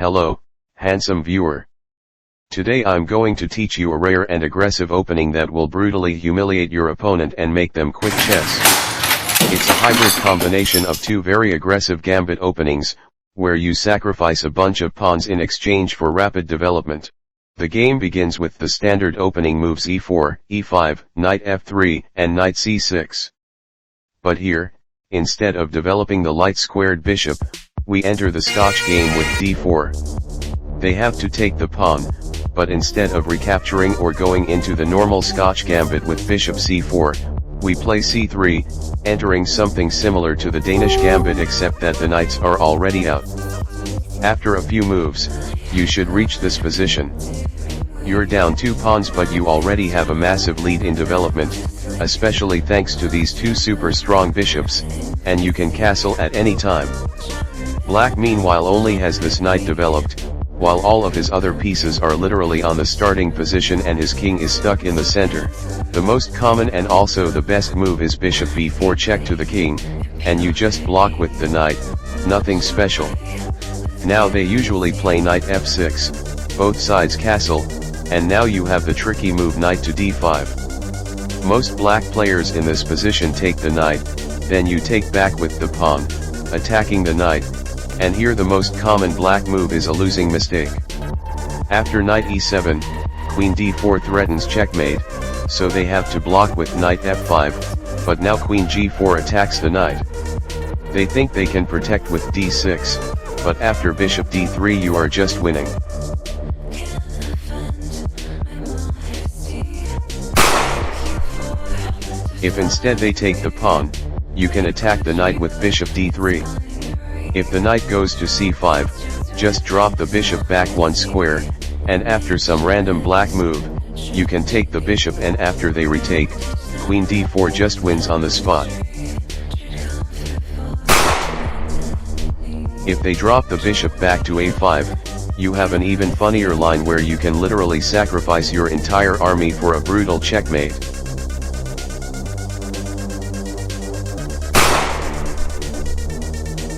Hello, handsome viewer. Today I'm going to teach you a rare and aggressive opening that will brutally humiliate your opponent and make them quit chess. It's a hybrid combination of two very aggressive gambit openings, where you sacrifice a bunch of pawns in exchange for rapid development. The game begins with the standard opening moves e4, e5, knight f3, and knight c6. But here, instead of developing the light-squared bishop, we enter the Scotch game with d4. They have to take the pawn, but instead of recapturing or going into the normal Scotch gambit with bishop c4, we play c3, entering something similar to the Danish gambit except that the knights are already out. After a few moves, you should reach this position. You're down 2 pawns but you already have a massive lead in development, especially thanks to these two super strong bishops, and you can castle at any time. Black meanwhile only has this knight developed, while all of his other pieces are literally on the starting position and his king is stuck in the center. The most common and also the best move is bishop b4 check to the king, and you just block with the knight, nothing special. Now they usually play knight f6, both sides castle, and now you have the tricky move knight to d5. Most black players in this position take the knight, then you take back with the pawn, attacking the knight, and here the most common black move is a losing mistake. After knight e7, queen d4 threatens checkmate, so they have to block with knight f5, but now queen g4 attacks the knight. They think they can protect with d6, but after bishop d3 you are just winning. If instead they take the pawn, you can attack the knight with bishop d3. If the knight goes to c5, just drop the bishop back 1 square, and after some random black move, you can take the bishop and after they retake, queen d4 just wins on the spot. If they drop the bishop back to a5, you have an even funnier line where you can literally sacrifice your entire army for a brutal checkmate.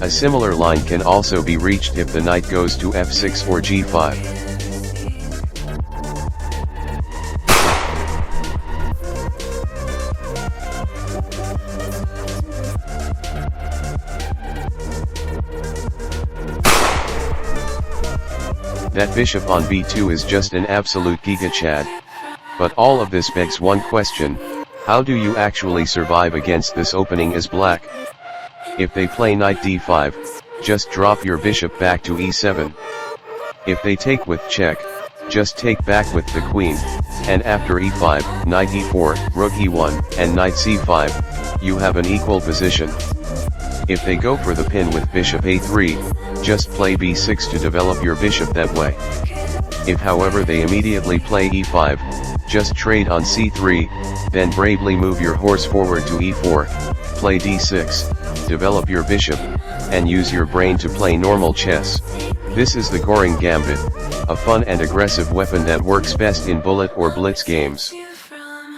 A similar line can also be reached if the knight goes to f6 or g5. That bishop on b2 is just an absolute giga chad. But all of this begs one question: how do you actually survive against this opening as black? If they play knight d5, just drop your bishop back to e7. If they take with check, just take back with the queen, and after e5, knight e4, rook e1, and knight c5, you have an equal position. If they go for the pin with bishop a3, just play b6 to develop your bishop that way. If however they immediately play e5, just trade on c3, then bravely move your horse forward to e4, play d6, develop your bishop, and use your brain to play normal chess. This is the Goring Gambit, a fun and aggressive weapon that works best in bullet or blitz games.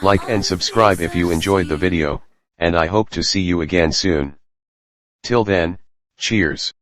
Like and subscribe if you enjoyed the video, and I hope to see you again soon. Till then, cheers.